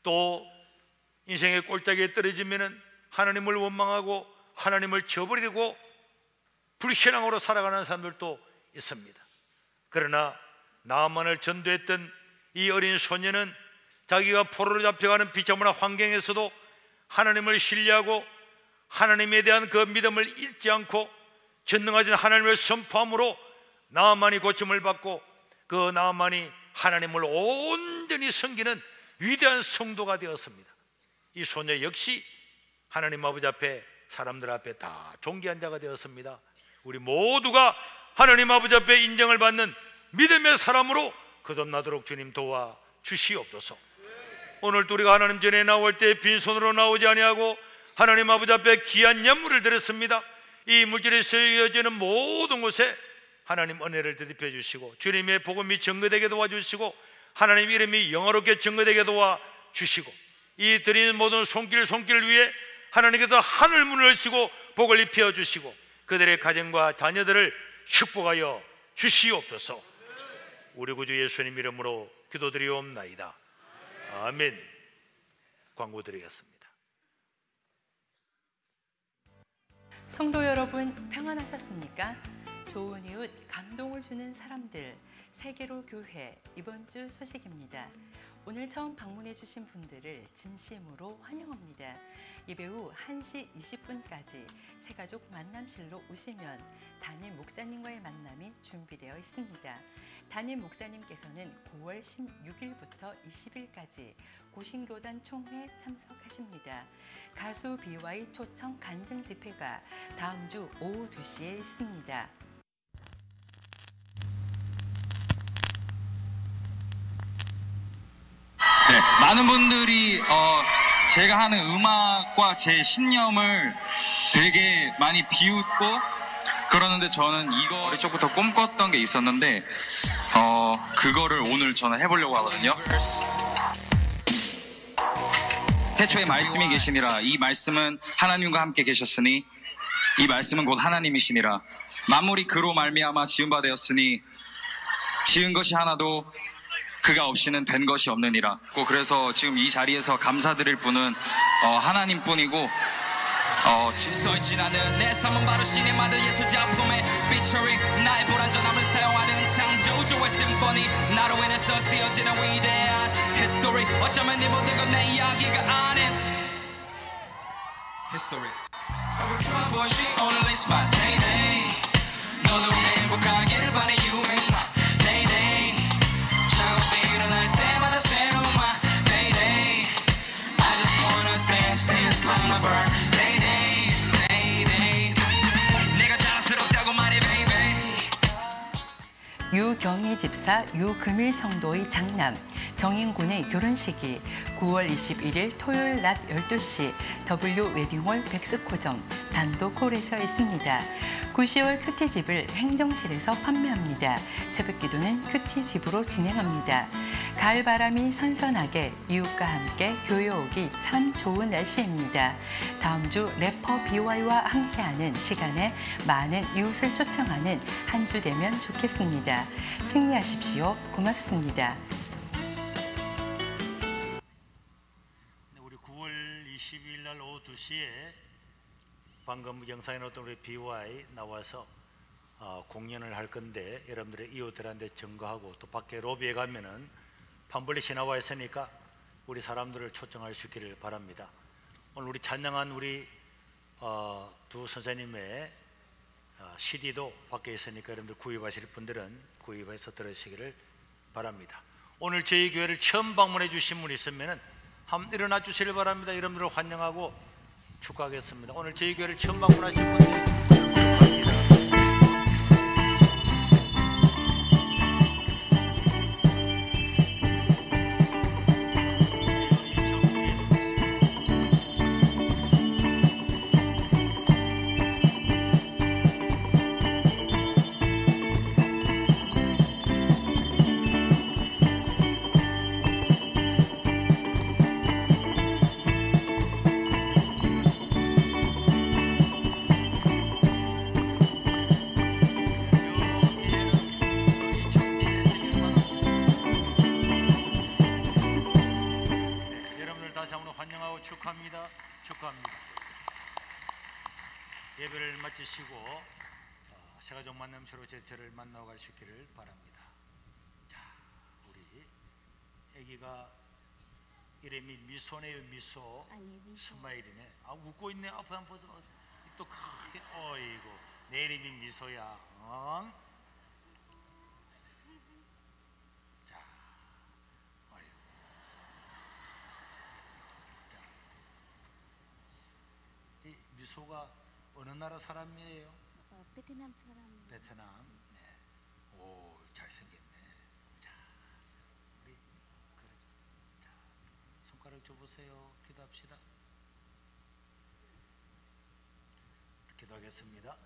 또 인생의 꼴짝에 떨어지면 하나님을 원망하고 하나님을 저버리고 불신앙으로 살아가는 사람들도 있습니다. 그러나 나아만을 전도했던 이 어린 소녀는 자기가 포로로 잡혀가는 비참한 환경에서도 하나님을 신뢰하고 하나님에 대한 그 믿음을 잃지 않고 전능하신 하나님을 선포함으로 나아만이 고침을 받고 그 나아만이 하나님을 온전히 섬기는 위대한 성도가 되었습니다. 이 소녀 역시 하나님 아버지 앞에 사람들 앞에 다 존귀한 자가 되었습니다. 우리 모두가 하나님 아버지 앞에 인정을 받는 믿음의 사람으로 거듭나도록 주님 도와 주시옵소서. 오늘도 우리가 하나님 전에 나올 때 빈손으로 나오지 아니하고 하나님 아버지 앞에 귀한 예물을 드렸습니다. 이 물질이 쓰여지는 모든 곳에 하나님 은혜를 되돌려 주시고 주님의 복음이 증거되게 도와주시고 하나님 이름이 영화롭게 증거되게 도와주시고 이 드리는 모든 손길 위에 하나님께서 하늘 문을 여시고 복을 입혀 주시고 그들의 가정과 자녀들을 축복하여 주시옵소서. 우리 구주 예수님 이름으로 기도드리옵나이다. 아멘. 광고 드리겠습니다.
성도 여러분, 평안하셨습니까? 좋은 이웃, 감동을 주는 사람들, 세계로 교회 이번 주 소식입니다. 오늘 처음 방문해 주신 분들을 진심으로 환영합니다. 예배 후 1시 20분까지 새가족 만남실로 오시면 담임 목사님과의 만남이 준비되어 있습니다. 담임 목사님께서는 9월 16일부터 20일까지 고신교단 총회 참석하십니다. 가수 BY 초청 간증 집회가 다음 주 오후 2시에 있습니다.
네, 많은 분들이 제가 하는 음악과 제 신념을 되게 많이 비웃고 그러는데 저는 이거 어릴 적부터 꿈꿨던 게 있었는데 그거를 오늘 저는 해보려고 하거든요. 태초에 말씀이 계시니라. 이 말씀은 하나님과 함께 계셨으니 이 말씀은 곧 하나님이시니라. 만물이 그로 말미암아 지은 바 되었으니 지은 것이 하나도 그가 없이는 된 것이 없느니라. 그래서 지금 이 자리에서 감사드릴 분은 하나님뿐이고 써있진 않은 내 삶은 바로 신의 만들 예수 작품에 featuring 나의 불완전함을 사용하는 창조주의 심포니 나로 인해서 쓰여지는 위대한 history. 어쩌면 이 모든 건 내 이야기가 아닌 history. Over trouble she only smile day day. 너도 행복하기를 바래 you and I day day. 작업이 일어날 때마다 새로운 day day. I just wanna dance like my birthday.
유경희 집사 유금일 성도의 장남 정인군의 결혼식이 9월 21일 토요일 낮 12시 W 웨딩홀 백스코점 단독홀에서 있습니다. 9시월 큐티집을 행정실에서 판매합니다. 새벽기도는 큐티집으로 진행합니다. 가을바람이 선선하게 이웃과 함께 교회 오기 참 좋은 날씨입니다. 다음 주 래퍼 BY와 함께하는 시간에 많은 이웃을 초청하는 한 주 되면 좋겠습니다. 승리하십시오. 고맙습니다.
12시에 방금 영상에 나왔던 우리 BY 나와서 공연을 할 건데 여러분들의 이웃들한테 증거하고 또 밖에 로비에 가면은 팜블릿이 나와 있으니까 우리 사람들을 초청할 수 있기를 바랍니다. 오늘 우리 찬양한 우리 두 선생님의 CD도 밖에 있으니까 여러분들 구입하실 분들은 구입해서 들으시기를 바랍니다. 오늘 저희 교회를 처음 방문해 주신 분 있으면 한번 일어나 주시길 바랍니다. 여러분들을 환영하고 축하하겠습니다. 오늘 저희 교회를 처음 방문하신 분들 축하합니다. 축하합니다. 예배를 마치시고 세가족 만남새로 저를 만나고 갈 수 있기를 바랍니다. 자, 우리 애기가 이름이 미소네요. 미소. 스마일이네. 웃고 있네. 앞에 한번 보자. 또 크게. 어이고, 내 이름이 미소야. 자, 어이구. 이 미소가 어느 나라 사람이에요?
베트남 사람.
베트남. 네. 오, 잘생겼네. 자, 우리 그래. 자, 손가락 줘보세요. 기도합시다. 기도하겠습니다.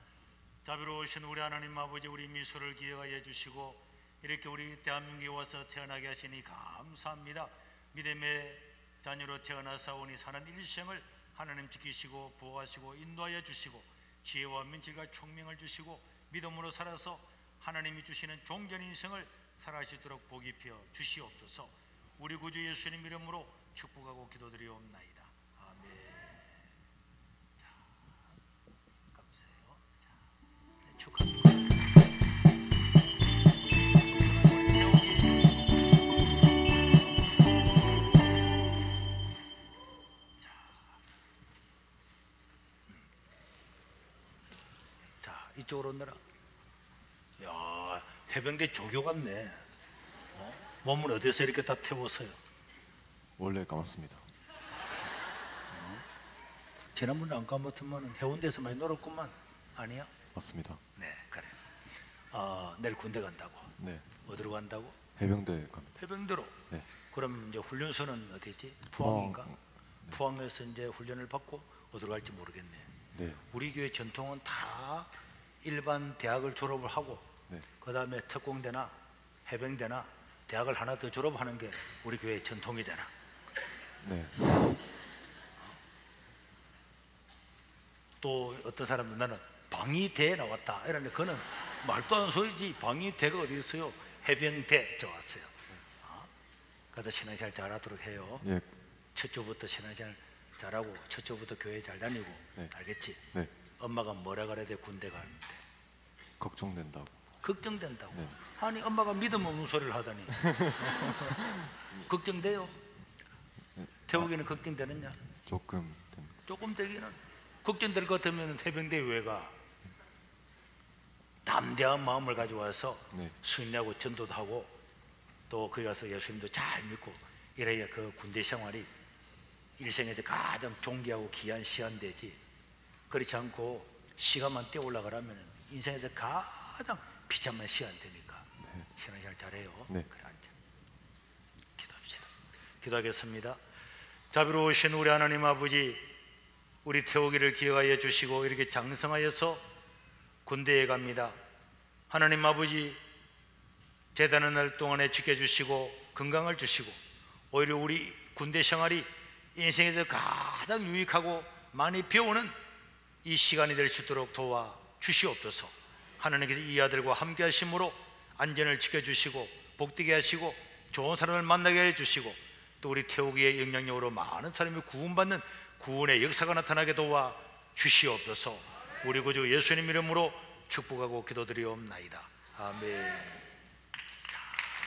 자비로우신 우리 하나님 아버지, 우리 미소를 기억하여 주시고 이렇게 우리 대한민국에 와서 태어나게 하시니 감사합니다. 믿음의 자녀로 태어나사오니 사는 일생을 하나님 지키시고 보호하시고 인도하여 주시고 지혜와 민질과 총명을 주시고 믿음으로 살아서 하나님이 주시는 종전 인생을 살아갈 수 있도록 복 입혀 주시옵소서. 우리 구주 예수님 이름으로 축복하고 기도드리옵나이다. 아멘. 자, 감사해요. 자, 네, 축하합니다. 이쪽으로 오느라. 야, 해병대 조교 같네. 몸을 어디서 이렇게 다 태웠어요?
원래 감았습니다.
지난번에 안 감았으면 해운대에서 많이 놀았구만. 아니야?
맞습니다.
네, 그래. 내일 군대 간다고.
네.
어디로 간다고?
해병대 갑니다.
해병대로.
네.
그럼 이제 훈련소는 어디지? 포항인가?
네.
포항에서 이제 훈련을 받고 어디로 갈지 모르겠네.
네.
우리 교회 전통은 다 일반 대학을 졸업을 하고
네.
그 다음에 특공대나 해병대나 대학을 하나 더 졸업하는 게 우리 교회의 전통이잖아.
네.
또 어떤 사람은 나는 방위대에 나왔다 이러는데 그거는 말도 안 소리지. 방위대가 어디 있어요? 해병대 좋았어요. 그래서 신앙생활 잘하도록 해요.
예.
첫 주부터 신앙생활 잘하고 첫 주부터 교회 잘 다니고.
네.
알겠지?
네.
엄마가 뭐라 그래야 돼? 군대 가는데
걱정된다고.
걱정된다고.
네.
아니 엄마가 믿음 없는 소리를 하다니. 걱정돼요?
네.
태욱이는 걱정되느냐?
조금 됩니다.
조금 되기는. 걱정될 것 같으면 해병대 왜 가? 담대한 마음을 가져와서
네.
승리하고 전도도 하고 또 거기 가서 예수님도 잘 믿고 이래야 그 군대 생활이 일생에서 가장 존귀하고 귀한 시간되지. 그렇지 않고 시간만 뛰어 올라가라면 인생에서 가장 비참한 시간 되니까.
네.
신앙생활 잘해요.
네.
그래, 앉아. 기도합시다. 기도하겠습니다. 자비로우신 우리 하나님 아버지, 우리 태우기를 기억하여 주시고 이렇게 장성하여서 군대에 갑니다. 하나님 아버지, 제대하는 날 동안에 지켜주시고 건강을 주시고 오히려 우리 군대 생활이 인생에서 가장 유익하고 많이 배우는 이 시간이 될 수 있도록 도와 주시옵소서. 하나님께서 이 아들과 함께 하심으로 안전을 지켜주시고 복되게 하시고 좋은 사람을 만나게 해주시고 또 우리 태우기의 영향력으로 많은 사람이 구원받는
구원의 역사가 나타나게 도와 주시옵소서. 우리 구주 예수님 이름으로 축복하고 기도드리옵나이다. 아멘. 자,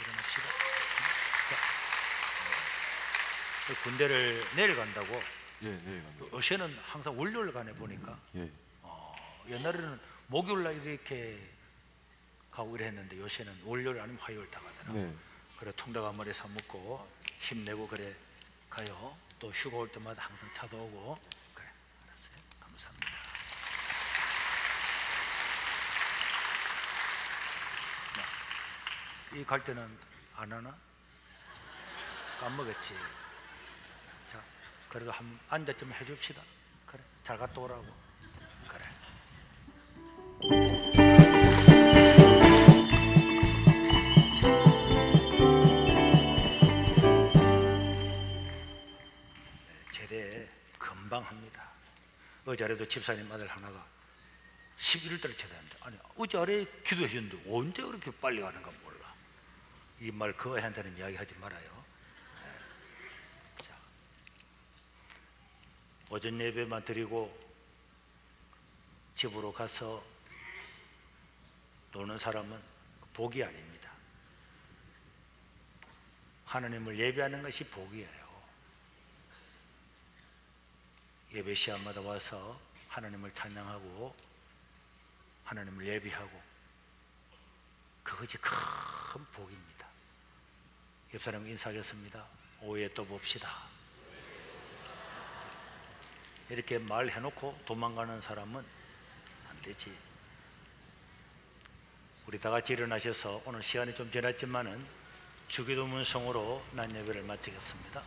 일어납시다. 자, 군대를 내일 간다고?
예, 내일 갑니다.
요새는 항상 월요일 가네 보니까.
예.
옛날에는 목요일 날 이렇게 가고 이랬는데 요새는 월요일 아니면 화요일 다 가더라.
네.
그래 통닭 한 마리 사 먹고 힘내고 그래 가요. 또 휴가 올 때마다 항상 차도 오고. 그래, 알았어요. 감사합니다. 이 갈 때는 안 하나? 까먹었지. 자, 그래도 한 앉아쯤 해줍시다. 그래, 잘 갔다 오라고. 그래. 제대 금방 합니다. 어제 아래도 집사님 아들 하나가 11월달에 제대한다. 아니 어제 아래 기도해 줬는데 언제 그렇게 빨리 가는가 몰라. 이 말 그 애한테는 이야기하지 말아요. 네. 자, 오전 예배만 드리고 집으로 가서 노는 사람은 복이 아닙니다. 하나님을 예배하는 것이 복이에요. 예배 시간마다 와서 하나님을 찬양하고 하나님을 예배하고 그것이 큰 복입니다. 옆 사람 인사하겠습니다. 오후에 또 봅시다. 이렇게 말해놓고 도망가는 사람은 안 되지. 우리 다 같이 일어나셔서 오늘 시간이 좀 지났지만은 주기도 문성으로 난 예배를 마치겠습니다.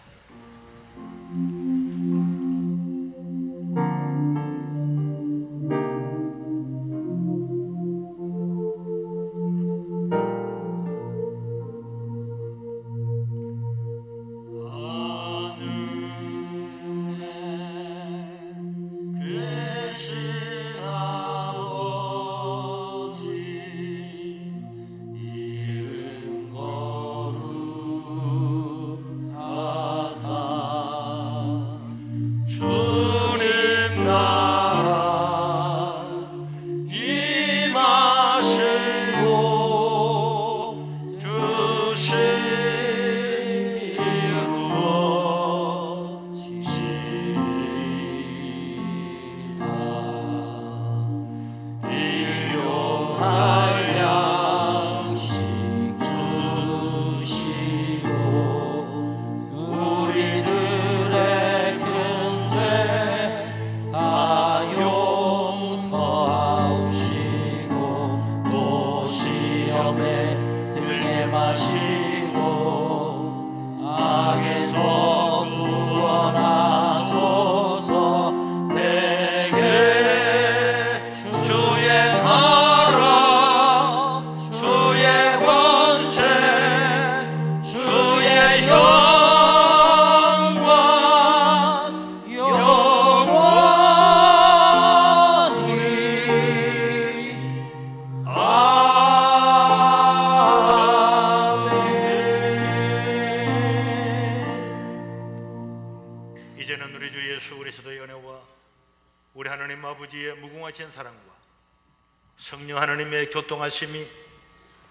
성령 하나님의 교통하심이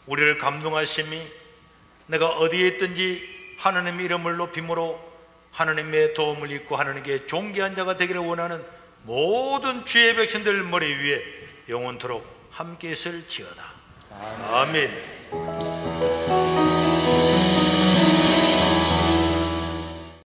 우리를 감동하심이 내가 어디에 있든지 하나님의 이름을 높임으로 하나님의 도움을 입고 하나님께 존귀한 자가 되기를 원하는 모든 주의 백성들 머리 위에 영원토록 함께 있을지어다. 아멘.